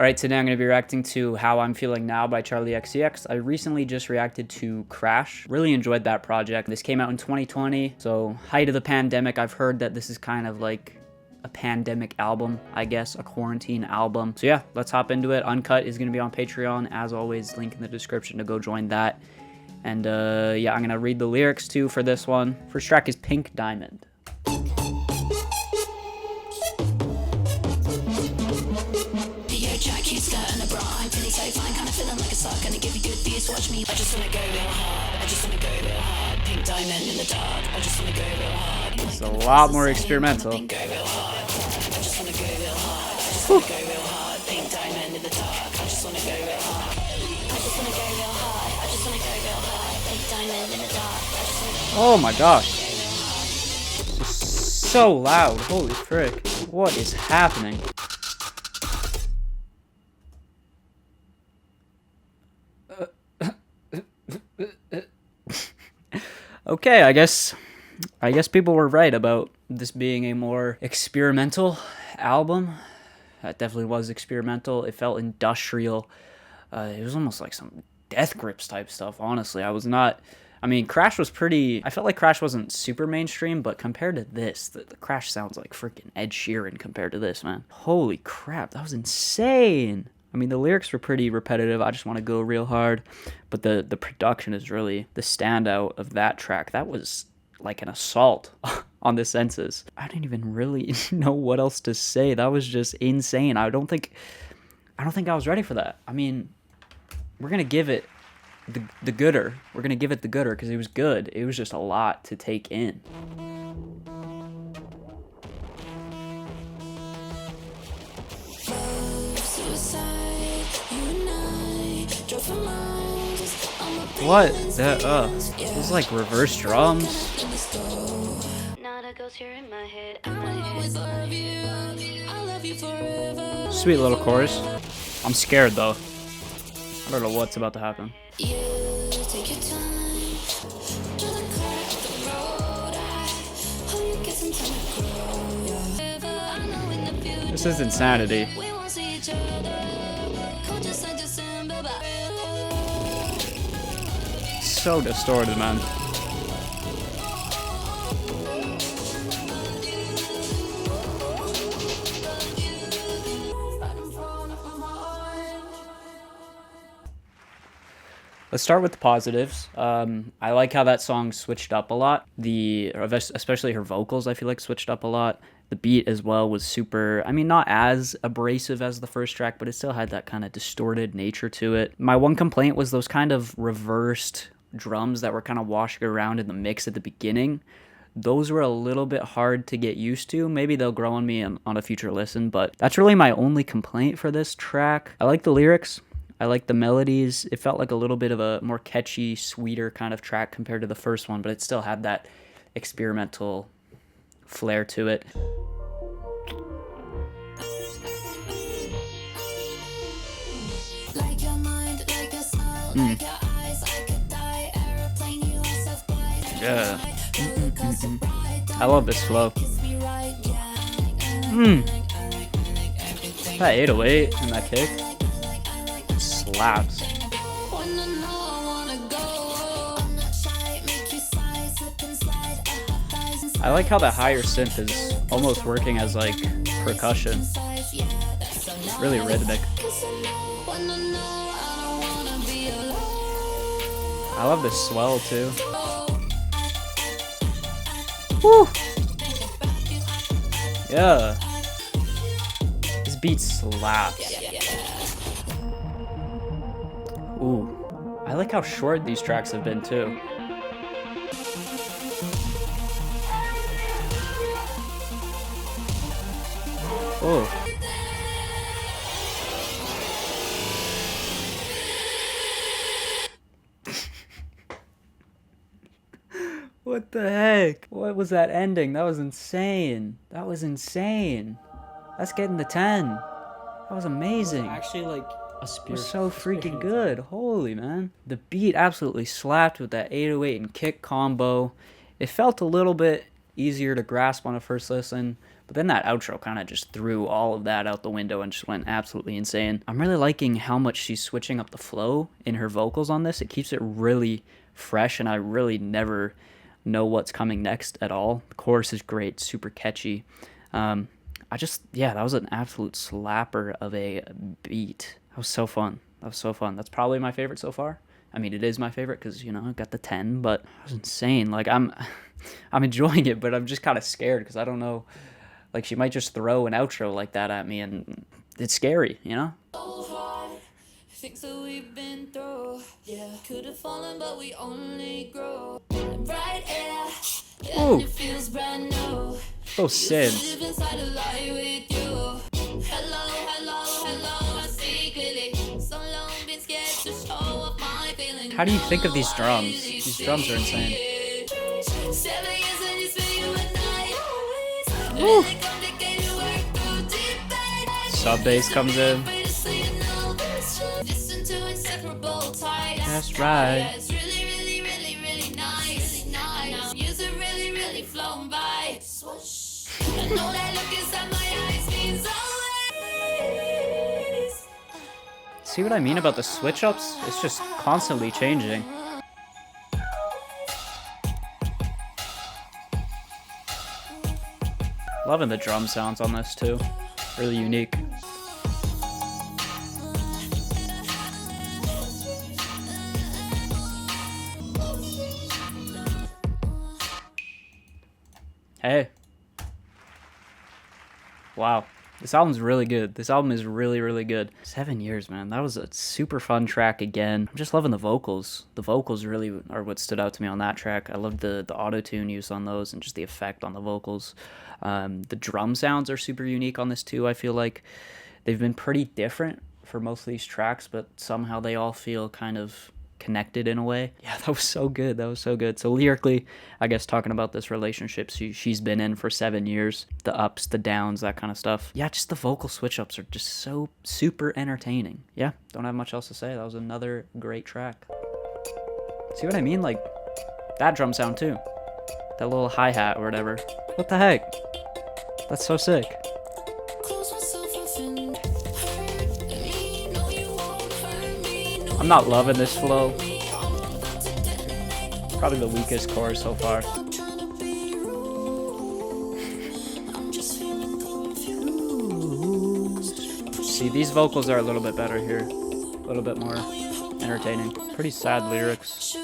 Alright, today I'm going to be reacting to How I'm Feeling Now by Charli XCX. I recently just reacted to Crash. Really enjoyed that project. This came out in 2020, so height of the pandemic. I've heard that this is kind of like a pandemic album, I guess, a quarantine album. So yeah, let's hop into it. Uncut is going to be on Patreon. As always, link in the description to go join that. And yeah, I'm going to read the lyrics too for this one. First track is Pink Diamond. Gonna give you good views, watch me. I just wanna go real hard. I just wanna go real hard. Pink diamond in the dark. I just wanna go real hard. It's a lot more experimental. Go real hard. I just wanna go real hard. I just wanna go real hard. Pink diamond in the dark. I just wanna go real hard. I just wanna go real hard. I just wanna go real hard. Pink diamond in the dark. I just wanna go. Oh my gosh. This is so loud. Holy frick. What is happening? Okay, I guess people were right about this being a more experimental album. That definitely was experimental. It felt industrial. It was almost like some Death Grips type stuff, honestly. I mean, Crash was pretty... I felt like Crash wasn't super mainstream, but compared to this, the Crash sounds like freaking Ed Sheeran compared to this, man. Holy crap, that was insane. I mean, the lyrics were pretty repetitive. I just want to go real hard. But the production is really the standout of that track. That was like an assault on the senses. I didn't even really know what else to say. That was just insane. I don't think I was ready for that. I mean, we're going to give it the gooder. We're going to give it the gooder because it was good. It was just a lot to take in. What? That it was like reverse drums. Sweet little chorus. I'm scared though. I don't know what's about to happen. This is insanity. So distorted, man. Let's start with the positives. I like how that song switched up a lot. Especially her vocals, I feel like switched up a lot. The beat as well was super, I mean, not as abrasive as the first track, but it still had that kind of distorted nature to it. My one complaint was those kind of reversed drums that were kind of washing around in the mix at the beginning. Those were a little bit hard to get used to. Maybe they'll grow on me on a future listen, but that's really my only complaint for this track. I like the lyrics. I like the melodies. It felt like a little bit of a more catchy, sweeter kind of track compared to the first one, but it still had that experimental flair to it. Yeah. I love this flow. That 808 and that kick slaps. I like how the higher synth is almost working as like percussion. Really rhythmic. I love the swell too. Woo! Yeah. This beat slaps. Ooh. I like how short these tracks have been too. Oh. What the heck? What was that ending? That was insane. That was insane. That's getting the 10. That was amazing. Actually, like, It was so freaking good. Holy man. The beat absolutely slapped with that 808 and kick combo. It felt a little bit, easier to grasp on a first listen. But then that outro kind of just threw all of that out the window and just went absolutely insane. I'm really liking how much she's switching up the flow in her vocals on this. It keeps it really fresh, and I really never know what's coming next at all. The chorus is great, super catchy. That was an absolute slapper of a beat. That was so fun. That's probably my favorite so far. I mean, it is my favorite because, you know, I got the 10, but it was insane. Like, I'm enjoying it, but I'm just kind of scared because I don't know. Like, she might just throw an outro like that at me, and it's scary, you know? Things that we've been through, yeah. Could have fallen, but we only grow. Bright air, and it feels brand new. Those Sims. Live inside a lie with you. Hello, I see clearly. So long been scared to show up my feelings. How do you think of these drums? These drums are insane. 7 years and it's been you and I. Woo. Really complicated work through deep pain. Sub bass comes in. Listen to inseparable ties. That's right. Yeah, it's really nice. Now years have really flown by. Swoosh. I know that look inside my eyes means always. See what I mean about the switch ups? It's just constantly changing. Loving the drum sounds on this too. Really unique. Hey. Wow. This album's really good. This album is really good. 7 years, man. That was a super fun track again. I'm just loving the vocals. The vocals really are what stood out to me on that track. I loved the auto-tune use on those and just the effect on the vocals. The drum sounds are super unique on this too, I feel like. They've been pretty different for most of these tracks, but somehow they all feel kind of connected in a way. Yeah, that was so good. So lyrically, I guess talking about this relationship she's been in for 7 years, the ups, the downs, that kind of stuff. Yeah, just the vocal switch ups are just so super entertaining. Yeah, don't have much else to say. That was another great track. See what I mean? Like that drum sound too. That little hi-hat or whatever. What the heck? That's so sick. I'm not loving this flow. Probably the weakest chorus so far. See, these vocals are a little bit better here. A little bit more entertaining. Pretty sad lyrics.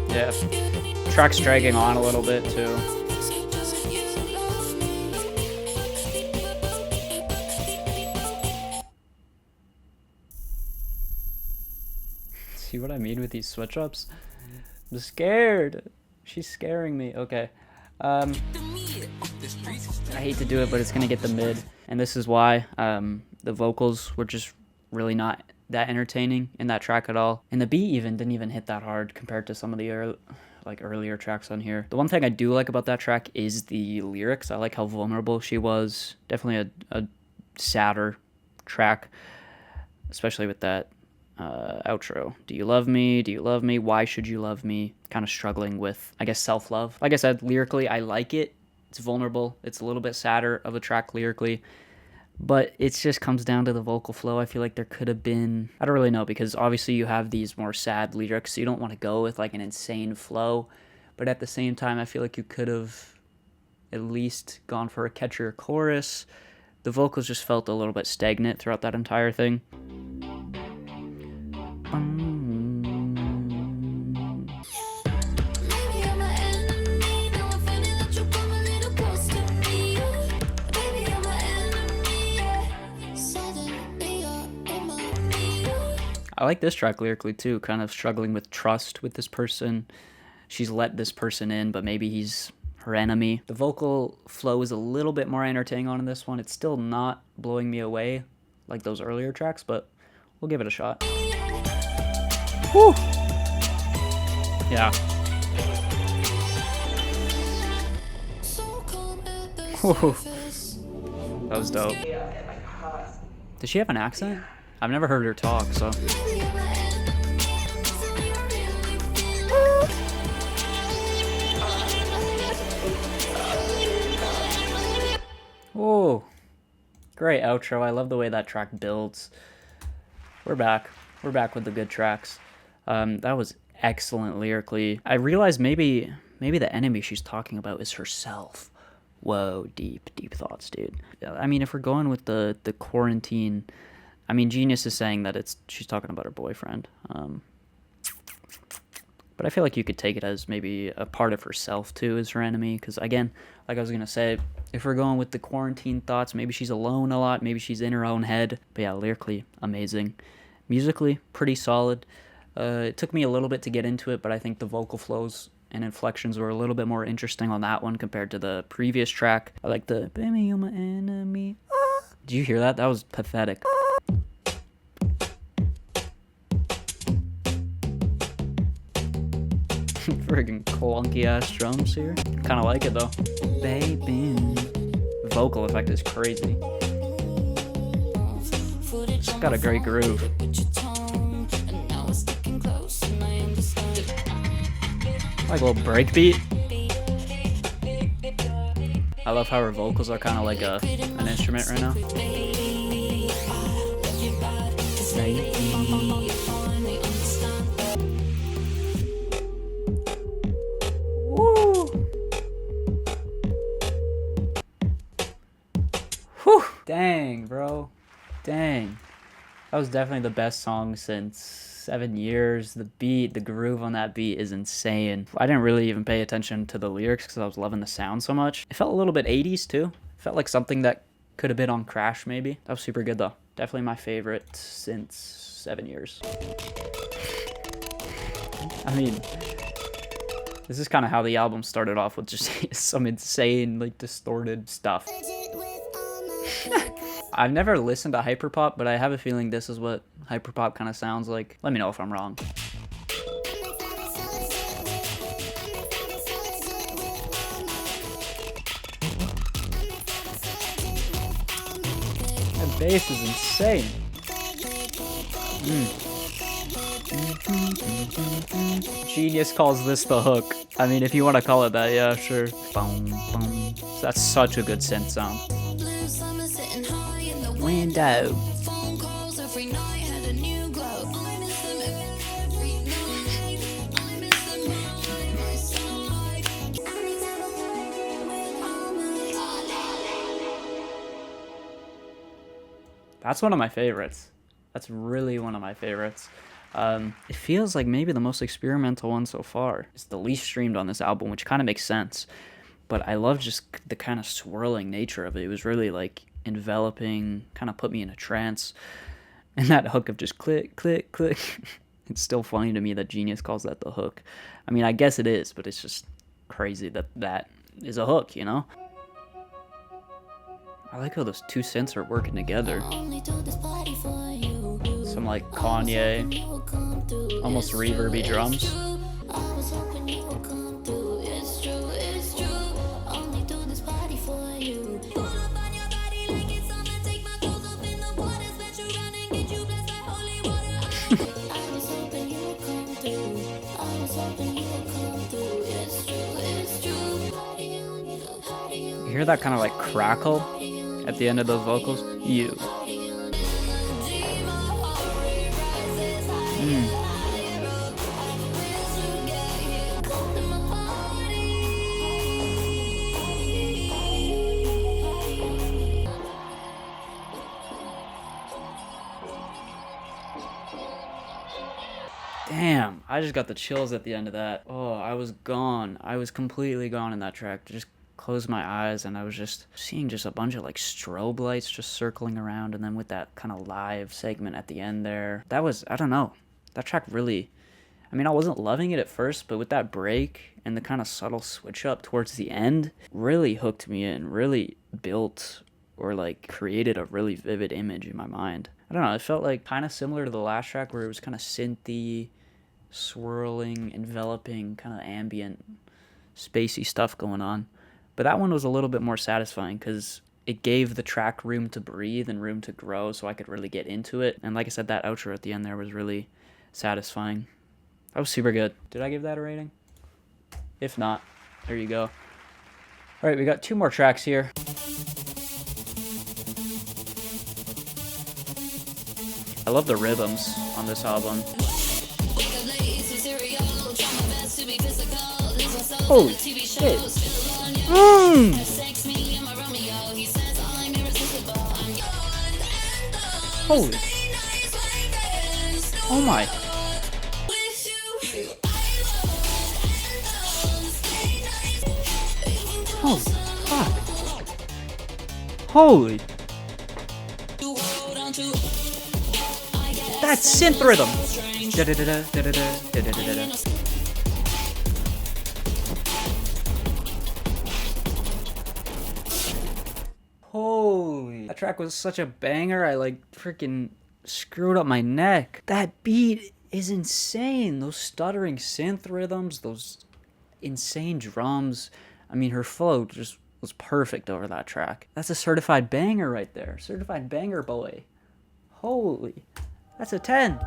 Yeah. Track's dragging on a little bit too. See what I mean with these switch ups? I'm scared. She's scaring me. Okay. I hate to do it, but it's gonna get the mid, and this is why. The vocals were just really not that entertaining in that track at all, and the beat didn't even hit that hard compared to some of the earlier tracks on here. The one thing I do like about that track is the lyrics. I like how vulnerable she was. Definitely a sadder track, especially with that outro. Do you love me? Do you love me? Why should you love me? Kind of struggling with, I guess, self-love. Like I said, lyrically, I like it. It's vulnerable. It's a little bit sadder of a track lyrically, but it just comes down to the vocal flow. I feel like there could have been, I don't really know, because obviously you have these more sad lyrics, so you don't want to go with like an insane flow, but at the same time, I feel like you could have at least gone for a catchier chorus. The vocals just felt a little bit stagnant throughout that entire thing. I like this track lyrically too, kind of struggling with trust with this person. She's let this person in, but maybe he's her enemy. The vocal flow is a little bit more entertaining on this one. It's still not blowing me away like those earlier tracks, but we'll give it a shot. Whew. Yeah. Whew. That was dope. Does she have an accent? I've never heard her talk, so. Oh, great outro. I love the way that track builds. We're back. We're back with the good tracks. That was excellent lyrically. I realized maybe the enemy she's talking about is herself. Whoa, deep thoughts, dude. I mean, if we're going with the quarantine, I mean, Genius is saying that she's talking about her boyfriend. But I feel like you could take it as maybe a part of herself too as her enemy. Because again, like I was gonna say, if we're going with the quarantine thoughts, maybe she's alone a lot. Maybe she's in her own head. But yeah, lyrically amazing, musically pretty solid. It took me a little bit to get into it, but I think the vocal flows and inflections were a little bit more interesting on that one compared to the previous track. I like the "Baby, you're my enemy." Did you hear that? That was pathetic. Friggin' clunky ass drums here. Kind of like it though. Baby. The vocal effect is crazy. It's got a great groove. Like a little breakbeat. I love how her vocals are kind of like an instrument right now. Woo! Whew! Dang, bro. Dang. That was definitely the best song since 7 years. The beat, the groove on that beat is insane. I didn't really even pay attention to the lyrics because I was loving the sound so much. It felt a little bit 80s too. It felt like something that could have been on Crash maybe. That was super good though. Definitely my favorite since 7 years. I mean, this is kind of how the album started off, with just some insane, like, distorted stuff. I've never listened to hyperpop, but I have a feeling this is what hyperpop kind of sounds like. Let me know if I'm wrong. That bass is insane. Genius calls this the hook. I mean, if you want to call it that, yeah, sure. Boom, boom. That's such a good synth sound. Window. That's one of my favorites. That's really one of my favorites. It feels like maybe the most experimental one so far. It's the least streamed on this album, which kind of makes sense. But I love just the kind of swirling nature of it. It was really like enveloping, kind of put me in a trance. And that hook of just click, click, click. It's still funny to me that Genius calls that the hook. I mean, I guess it is, but it's just crazy that that is a hook, you know? I like how those two synths are working together. Some like Kanye, almost reverby drums. You hear that kind of like crackle at the end of those vocals? You. Damn, I just got the chills at the end of that. Oh, I was gone. I was completely gone in that track. Just closed my eyes and I was just seeing just a bunch of like strobe lights just circling around, and then with that kind of live segment at the end there. That was, I don't know. That track really, I mean, I wasn't loving it at first, but with that break and the kind of subtle switch up towards the end, really hooked me in, really built or like created a really vivid image in my mind. I don't know, it felt like kind of similar to the last track where it was kind of synthy, swirling, enveloping, kind of ambient, spacey stuff going on. But that one was a little bit more satisfying because it gave the track room to breathe and room to grow so I could really get into it. And like I said, that outro at the end there was really satisfying. That was super good. Did I give that a rating? If not, there you go. All right, we got two more tracks here. I love the rhythms on this album. Holy shit. Holy. Oh my. Holy fuck. Holy. That synth rhythm. Holy. That track was such a banger. I like freaking screwed up my neck. That beat is insane. Those stuttering synth rhythms, those insane drums. I mean, her flow just was perfect over that track. That's a certified banger right there. Certified banger, boy. Holy. That's a 10.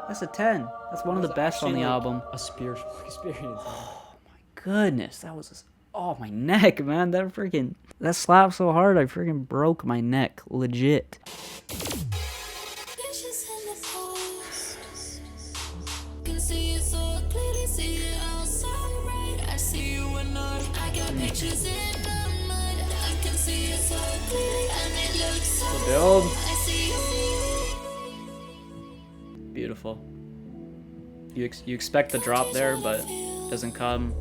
That's a 10. That's one of the best on the album. A spiritual experience. Oh my goodness. That was... Oh, my neck, man. That slapped so hard, I freaking broke my neck. Legit. The build. Beautiful. You expect the drop there, but it doesn't come.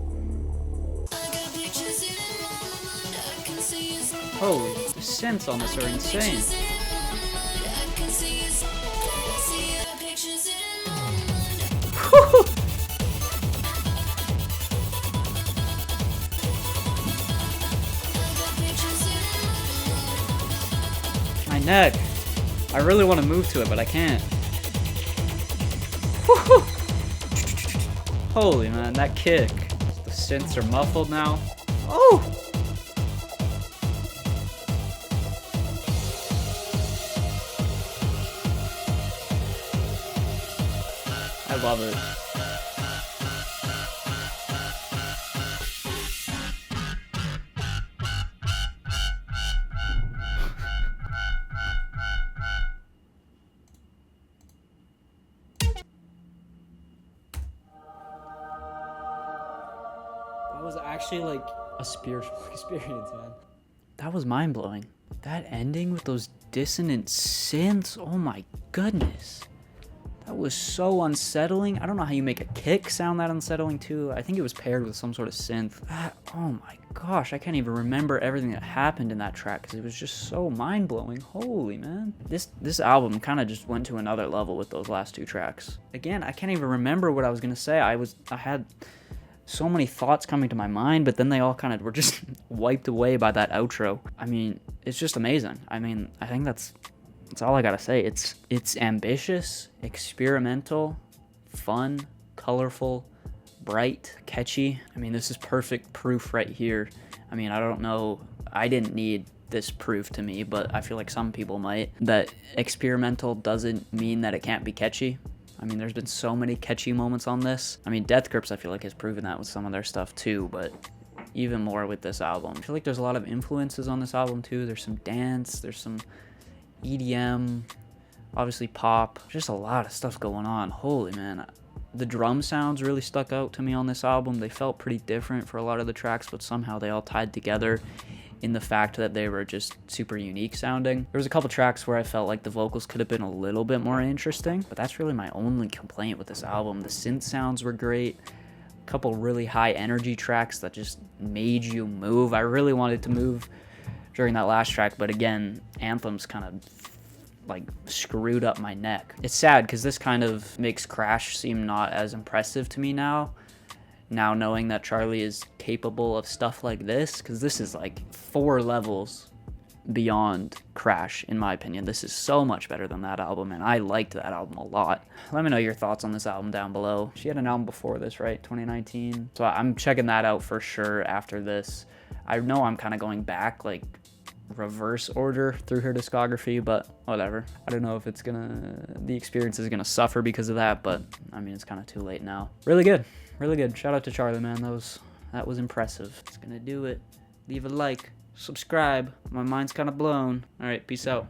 Holy, the synths on this are insane. My neck. I really want to move to it, but I can't. Holy man, that kick. The synths are muffled now. Oh! I love it. That was actually like a spiritual experience, man. That was mind-blowing. That ending with those dissonant synths, oh my goodness. That was so unsettling. I don't know how you make a kick sound that unsettling too. I think it was paired with some sort of synth. Oh my gosh, I can't even remember everything that happened in that track because it was just so mind-blowing. Holy man. This album kind of just went to another level with those last two tracks. Again, I can't even remember what I was gonna say. I had so many thoughts coming to my mind, but then they all kind of were just wiped away by that outro. I mean, it's just amazing. I mean, I think that's all I gotta say. It's ambitious, experimental, fun, colorful, bright, catchy. I mean, this is perfect proof right here. I mean, I don't know, I didn't need this proof to me, but I feel like some people might, that experimental doesn't mean that it can't be catchy. I mean, there's been so many catchy moments on this. I mean, Death Grips, I feel like, has proven that with some of their stuff too, but even more with this album. I feel like there's a lot of influences on this album too. There's some dance, there's some EDM, obviously pop, just a lot of stuff going on. Holy man. The drum sounds really stuck out to me on this album. They felt pretty different for a lot of the tracks, but somehow they all tied together in the fact that they were just super unique sounding. There was a couple tracks where I felt like the vocals could have been a little bit more interesting, but that's really my only complaint with this album. The synth sounds were great. A couple really high energy tracks that just made you move. I really wanted to move during that last track, but again, Anthems kind of like screwed up my neck. It's sad because this kind of makes Crash seem not as impressive to me now knowing that Charli is capable of stuff like this, because this is like 4 levels beyond Crash, in my opinion. This is so much better than that album, and I liked that album a lot. Let me know your thoughts on this album down below. She had an album before this, right? 2019. So I'm checking that out for sure after this. I know I'm kind of going back, like reverse order through her discography, but whatever. I don't know if the experience is gonna suffer because of that, but I mean, it's kind of too late now. Really good. Really good. Shout out to Charli, man. That was impressive. It's gonna do it. Leave a like, subscribe. My mind's kind of blown. All right, peace out.